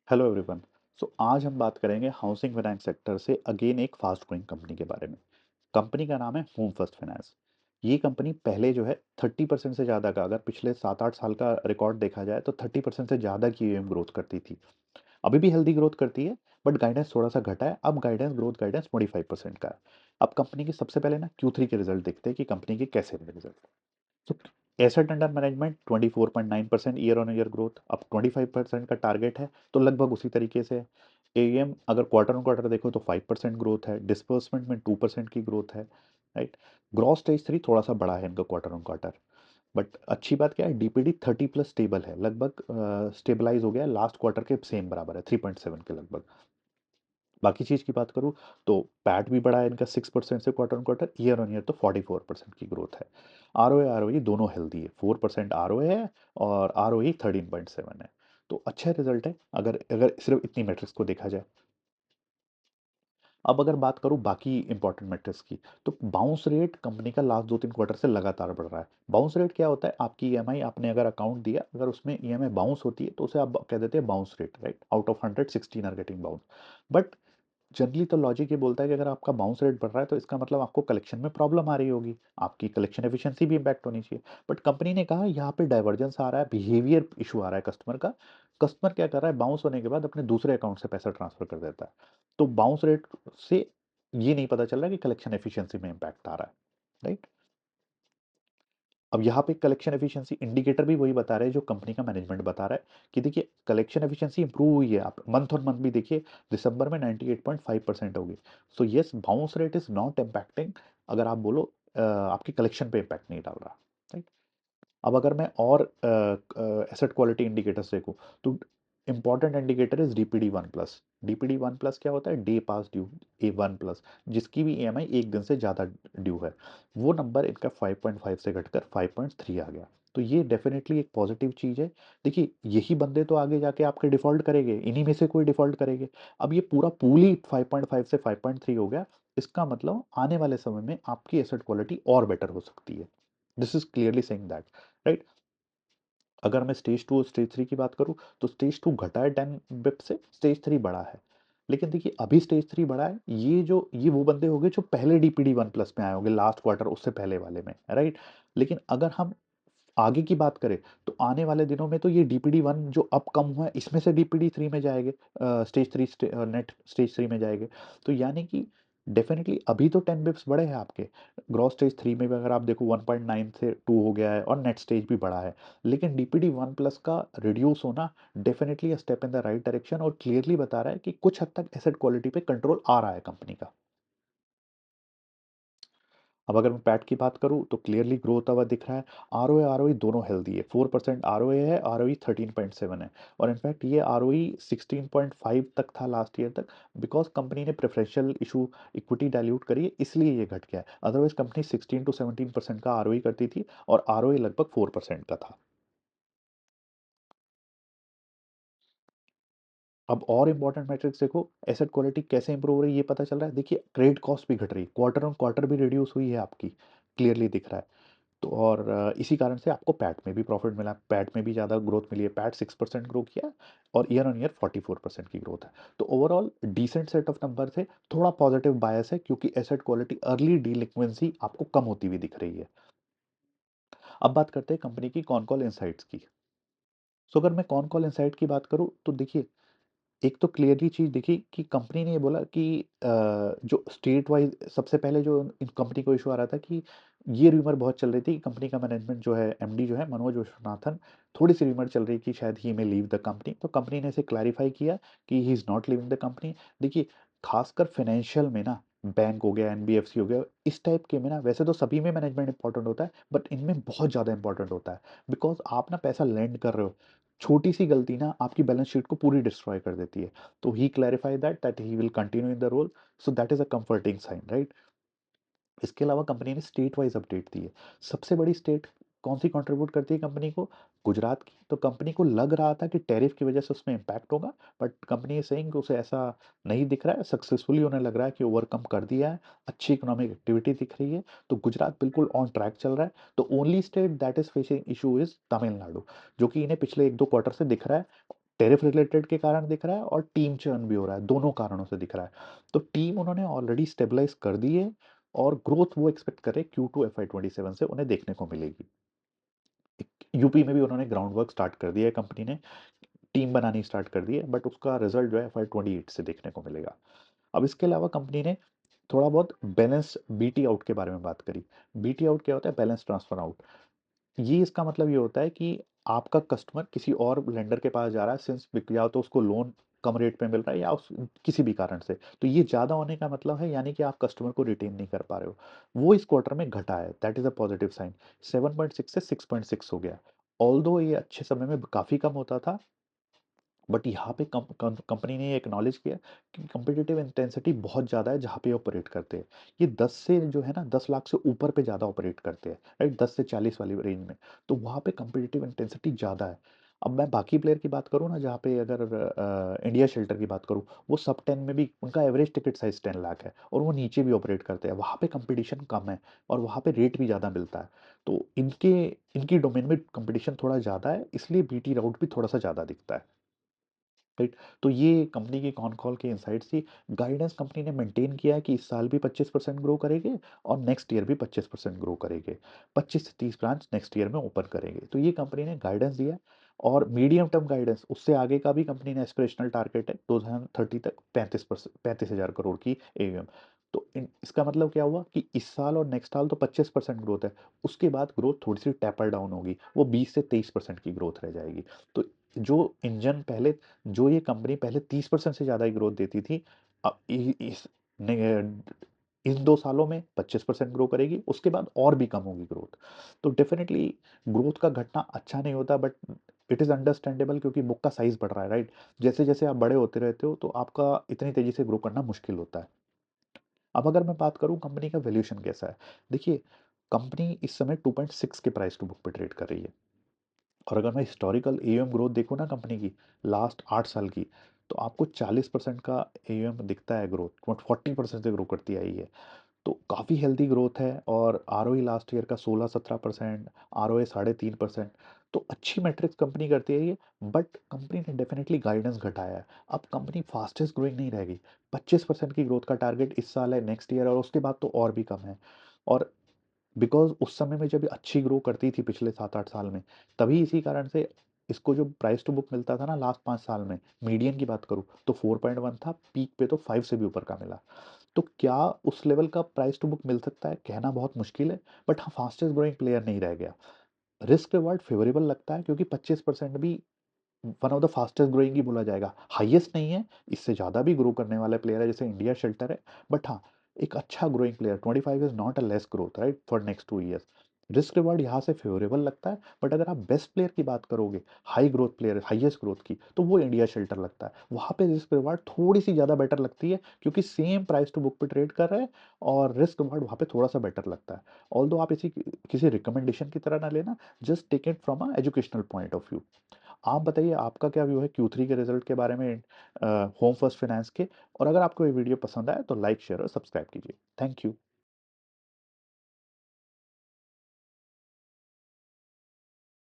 Hello everyone. आज हम बात करेंगे हाउसिंग फाइनेंस सेक्टर से अगेन एक फास्ट ग्रोइंग कंपनी के बारे में। कंपनी का नाम है होम फर्स्ट फाइनेंस। ये कंपनी पहले जो है 30% से ज़्यादा का, अगर पिछले 7-8 साल का रिकॉर्ड देखा जाए तो 30% से ज़्यादा की ईएम ग्रोथ करती थी। अभी भी हेल्दी ग्रोथ करती है, बट गाइडेंस थोड़ा सा घटा है। अब गाइडेंस, ग्रोथ गाइडेंस 25% का है। अब कंपनी के सबसे पहले ना Q3 के रिजल्ट देखते हैं कि कंपनी के कैसे रहे रिजल्ट। तो asset under management 24.9% year on year growth, अब 25% का टारगेट है, तो लगभग उसी तरीके से है। एएम अगर क्वार्टर ऑन क्वार्टर देखो तो 5% ग्रोथ है, डिस्बर्समेंट में 2% की ग्रोथ है, राइट। ग्रॉस स्टेज 3 थोड़ा सा बड़ा है इनका क्वार्टर ऑन क्वार्टर, बट अच्छी बात क्या है, डीपीडी 30+ स्टेबल है, लगभग स्टेबलाइज हो गया है, लास्ट क्वार्टर के सेम बराबर है, 3.7 के लगभग। बाकी चीज़ की बात करूँ तो पैट भी बढ़ा है इनका 6% से quarter on quarter, year on year तो 44% की ग्रोथ है। आरओए दोनों हेल्दी है, 4% आरओए है और आरओई 13.7 है। तो अच्छा रिजल्ट है अगर अगर सिर्फ इतनी मैट्रिक्स को देखा जाए। अब अगर बात करूँ बाकी इंपॉर्टेंट मैट्रिक्स की, तो बाउंस रेट कंपनी का लास्ट 2-3 क्वार्टर से लगातार बढ़ रहा है। बाउंस रेट क्या होता है, आपकी ईएमआई आपने अगर अकाउंट दिया, अगर उसमें ईएमआई बाउंस होती है तो उसे आप कह देते हैं bounce rate, right. Out of 100 16 are getting bounce. But generally तो लॉजिक ये बोलता है कि अगर आपका बाउंस रेट बढ़ रहा है तो इसका मतलब आपको कलेक्शन में प्रॉब्लम आ रही होगी, आपकी कलेक्शन एफिशिएंसी भी इम्पैक्ट होनी चाहिए। बट कंपनी ने कहा यहाँ पे डाइवर्जेंस आ रहा है, बिहेवियर इशू आ रहा है कस्टमर का। कस्टमर क्या कर रहा है, बाउंस होने के बाद अपने दूसरे अकाउंट से पैसा ट्रांसफर कर देता है। तो बाउंस रेट से ये नहीं पता चल रहा है कि कलेक्शन एफिशिएंसी में इम्पैक्ट आ रहा है, राइट। अब यहाँ पे कलेक्शन एफिशिएंसी इंडिकेटर भी वही बता रहे हैं जो कंपनी का मैनेजमेंट बता रहा है कि देखिए कलेक्शन एफिशिएंसी इंप्रूव हुई है। आप मंथ ऑन मंथ भी देखिए, दिसंबर में 98.5% होगी। So yes, bounce rate is not impacting, अगर आप बोलो आपकी कलेक्शन पे इम्पैक्ट नहीं डाल रहा, राइट। अब अगर मैं और एसेट क्वालिटी इंडिकेटर्स देखूँ तो important indicator is DPD 1+। DPD 1+ क्या होता है, डे पास ड्यू, A1+, जिसकी भी ईएमआई एक दिन से ज़्यादा ड्यू है। वो नंबर इनका 5.5 से घटकर 5.3 आ गया। तो ये डेफिनेटली एक पॉजिटिव चीज़ है। देखिए यही बंदे तो आगे जाके आपके डिफॉल्ट करेंगे, इन्हीं में से कोई डिफॉल्ट करेंगे। अब ये पूरा पूल ही 5.5 से 5.3 हो गया, इसका मतलब आने वाले समय में आपकी एसेट क्वालिटी और बेटर हो सकती है। This is clearly saying that, right. अगर मैं स्टेज 2 और स्टेज 3 की बात करूँ तो स्टेज 2 घटा है 10 बिप से, स्टेज 3 बढ़ा है। लेकिन देखिए अभी स्टेज 3 बढ़ा है, ये वो बंदे हो गए जो पहले डीपीडी 1+ में आए होंगे लास्ट क्वार्टर उससे पहले वाले में, राइट। लेकिन अगर हम आगे की बात करें तो आने वाले दिनों में तो ये डीपीडी 1 जो अब कम हुआ है इसमें से डीपीडी 3 में जाएंगे, स्टेज 3 नेट स्टेज 3 में जाएंगे। तो यानी कि डेफिनेटली अभी तो 10 बिप्स बड़े हैं आपके। ग्रॉस स्टेज 3 में भी अगर आप देखो 1.9 से 2 हो गया है और नेट स्टेज भी बढ़ा है। लेकिन डीपीडी 1+ का रिड्यूस होना definitely step in the right direction और क्लियरली बता रहा है कि कुछ हद तक एसेट क्वालिटी पे कंट्रोल आ रहा है कंपनी का। अब अगर मैं पैट की बात करूँ तो क्लियरली ग्रो होता हुआ दिख रहा है। आरओई दोनों हेल्दी है, 4% आरओए है, आरओई 13.7 है। और इनफैक्ट ये आरओई 16.5 तक था लास्ट ईयर तक, बिकॉज कंपनी ने प्रेफरेंशियल इशू इक्विटी डाइल्यूट करी है, इसलिए ये घट गया है। अदरवाइज कंपनी 16 to 17% का आरओई करती थी और आरओई लगभग 4% का था। अब और इंपॉर्टेंट मैट्रिक्स देखो, एसेट क्वालिटी कैसे इंप्रूव हो रही है ये पता चल रहा है। देखिए क्रेडिट कॉस्ट भी घट रही है, क्वार्टर ऑन क्वार्टर भी रिड्यूस हुई है आपकी, क्लियरली दिख रहा है। तो और इसी कारण से आपको पैट में भी प्रॉफिट मिला, पैट में भी ज़्यादा ग्रोथ मिली है, पैट 6% ग्रो किया और ईयर ऑन ईयर 44% की ग्रोथ है। तो overall decent set of number थे, थोड़ा पॉजिटिव बायस है क्योंकि एसेट क्वालिटी अर्ली डिलिक्वेंसी आपको कम होती हुई दिख रही है। अब बात करते हैं कंपनी की कॉन कॉल इनसाइट्स की। सो अगर मैं कॉन कॉल इनसाइट की बात करूँ तो देखिए, एक तो क्लियरली चीज़ देखी कि कंपनी ने ये बोला कि जो स्टेट वाइज सबसे पहले जो इन कंपनी को इशू आ रहा था कि ये रूमर बहुत चल रही थी कि कंपनी का मैनेजमेंट जो है, एमडी जो है मनोज विश्वनाथन, थोड़ी सी रूमर चल रही कि शायद ही में लीव द कंपनी। तो कंपनी ने इसे क्लैरिफाई किया कि he is not leaving the company. देखिए खासकर फाइनेंशियल में ना, बैंक हो गया, एनबीएफसी हो गया, इस टाइप के में ना, वैसे तो सभी में मैनेजमेंट इंपॉर्टेंट होता है बट इनमें बहुत ज़्यादा इंपॉर्टेंट होता है। बिकॉज आप ना पैसा लेंड कर रहे हो, छोटी सी गलती ना आपकी बैलेंस शीट को पूरी डिस्ट्रॉय कर देती है। तो he clarify that he will continue in the role. So that is a comforting sign, right. इसके अलावा कंपनी ने स्टेट वाइज अपडेट दी है। सबसे बड़ी स्टेट कौन सी कंट्रीब्यूट करती है कंपनी को, गुजरात की। तो कंपनी को लग रहा था कि टैरिफ की वजह से उसमें इम्पैक्ट होगा, बट कंपनी सेइंग उसे ऐसा नहीं दिख रहा है, सक्सेसफुली उन्हें लग रहा है कि ओवरकम कर दिया है, अच्छी इकोनॉमिक एक्टिविटी दिख रही है। तो गुजरात बिल्कुल ऑन ट्रैक चल रहा है। तो only state that is facing issue is Tamil Nadu, जो कि इन्हें पिछले 1-2 क्वार्टर से दिख रहा है। टेरिफ रिलेटेड के कारण दिख रहा है और टीम चर्न भी हो रहा है, दोनों कारणों से दिख रहा है। तो टीम उन्होंने ऑलरेडी स्टेबलाइज कर दी है और ग्रोथ वो एक्सपेक्ट कर रहे हैं Q2 FY27 से उन्हें देखने को मिलेगी। यूपी में भी उन्होंने ग्राउंड वर्क स्टार्ट कर दिया है कंपनी ने, टीम बनानी स्टार्ट कर दी है, बट उसका रिजल्ट जो है FY28 से देखने को मिलेगा। अब इसके अलावा कंपनी ने थोड़ा बहुत बैलेंस बीटी आउट के बारे में बात करी। बीटी आउट क्या होता है? Balance transfer out. ये इसका मतलब ये होता है कि आपका कस्टमर किसी और लेंडर के पास जा रहा है, सिंस या तो उसको लोन कम रेट पे मिल रहा है या किसी भी कारण से, तो ये ज़्यादा होने का मतलब है यानी कि आप कस्टमर को रिटेन नहीं कर पा रहे हो। वो इस क्वार्टर में घटा है, that is a positive sign. 7.6 से 6.6 हो गया। ऑल्दो ये अच्छे समय में काफ़ी कम होता था, बट यहाँ पे कंपनी ने ये एक्नॉलेज किया कि कंपिटिटिव इंटेंसिटी बहुत ज़्यादा है जहाँ पे ऑपरेट करते हैं। ये 10 से जो है ना 10 लाख से ऊपर पे ज़्यादा ऑपरेट करते हैं, राइट? 10 से 40 वाली रेंज में। तो वहाँ पे कंपिटिटिव इंटेंसिटी ज़्यादा है। अब मैं बाकी प्लेयर की बात करूँ ना, जहाँ पे अगर इंडिया शेल्टर की बात करूँ, वो सब 10 में भी उनका एवरेज टिकट साइज़ 10 लाख है और वो नीचे भी ऑपरेट करते हैं। वहाँ पे कंपटीशन कम है और वहाँ पे रेट भी ज़्यादा मिलता है। तो इनकी डोमेन में कंपटीशन थोड़ा ज़्यादा है, इसलिए बीटी राउट भी थोड़ा-सा ज़्यादा दिखता है। राइट। तो ये कंपनी की कॉन कॉल की इनसाइट्स थी। गाइडेंस कंपनी ने मेंटेन किया है कि इस साल भी 25% ग्रो करेंगे और नेक्स्ट ईयर भी 25% ग्रो करेंगे। 25 से 30 ब्रांच नेक्स्ट ईयर में ओपन करेंगे, तो ये कंपनी ने गाइडेंस दिया है। और मीडियम टर्म गाइडेंस उससे आगे का भी कंपनी ने एस्पिरेशनल टारगेट है 2030 तक 35,000 करोड़ की एयूएम। तो इसका मतलब क्या हुआ कि इस साल और नेक्स्ट साल तो 25% ग्रोथ है, उसके बाद ग्रोथ थोड़ी सी टेपर डाउन होगी, वो 20 से 23% की ग्रोथ रह जाएगी। तो जो इंजन पहले जो ये कंपनी पहले 30% से ज़्यादा ही ग्रोथ देती थी, अब इन 2 सालों में 25% ग्रो करेगी, उसके बाद और भी कम होगी ग्रोथ। तो डेफिनेटली ग्रोथ का घटना अच्छा नहीं होता, बट इट इज़ अंडरस्टैंडेबल क्योंकि बुक का साइज़ बढ़ रहा है, राइट? जैसे जैसे आप बड़े होते रहते हो तो आपका इतनी तेज़ी से ग्रो करना मुश्किल होता है। अब अगर मैं बात करूँ कंपनी का वैल्यूएशन कैसा है, देखिए कंपनी इस समय 2.6 के प्राइस टू बुक पे ट्रेड कर रही है। और अगर मैं हिस्टोरिकल एयूएम ग्रोथ देखूँ ना कंपनी की लास्ट 8 साल की, तो आपको 40% का एयूएम दिखता है ग्रोथ, 40% से ग्रो करती आई है। तो काफ़ी हेल्दी ग्रोथ है और आरओई लास्ट ईयर का 16-17%, आरओए 3.5%। तो अच्छी मैट्रिक्स कंपनी करती है ये, बट कंपनी ने डेफिनेटली गाइडेंस घटाया है। अब कंपनी फास्टेस्ट ग्रोइंग नहीं रहेगी। 25% की ग्रोथ का टारगेट इस साल है, नेक्स्ट ईयर, और उसके बाद तो और भी कम है। और बिकॉज़ उस समय में जब अच्छी ग्रो करती थी पिछले 7-8 साल में, तभी इसी कारण से इसको जो प्राइस टू बुक मिलता था ना लास्ट 5 साल में, मीडियन की बात करूँ तो 4.1 था, पीक पे तो 5 से भी ऊपर का मिला। तो क्या उस लेवल का प्राइस टू बुक मिल सकता है? कहना बहुत मुश्किल है, बट हाँ, फास्टेस्ट ग्रोइंग प्लेयर नहीं रह गया। रिस्क रिवार्ड फेवरेबल लगता है क्योंकि 25% भी one of the fastest growing ही बोला जाएगा। हाईएस्ट नहीं है, इससे ज़्यादा भी ग्रो करने वाले प्लेयर है जैसे इंडिया शेल्टर है, बट हाँ, एक अच्छा growing player 25 is not a less growth, right? For next 2 years. Risk reward यहाँ से फेवरेबल लगता है, बट अगर आप बेस्ट प्लेयर की बात करोगे, high growth player, highest growth की, तो वो इंडिया शेल्टर लगता है। वहाँ पे रिस्क रिवार्ड थोड़ी-सी ज़्यादा बेटर लगती है क्योंकि सेम प्राइस टू बुक पे ट्रेड कर रहे हैं और रिस्क रिवार्ड वहाँ पे थोड़ा-सा बेटर लगता है। ऑल्दो आप इसे किसी रिकमेंडेशन की तरह ना लेना, just take it from a educational point of view. आप बताइए आपका क्या व्यू है Q3 के रिजल्ट के बारे में, होम फर्स्ट फाइनेंस के? और अगर आपको ये वीडियो पसंद आए तो लाइक, शेयर और सब्सक्राइब कीजिए। Thank you.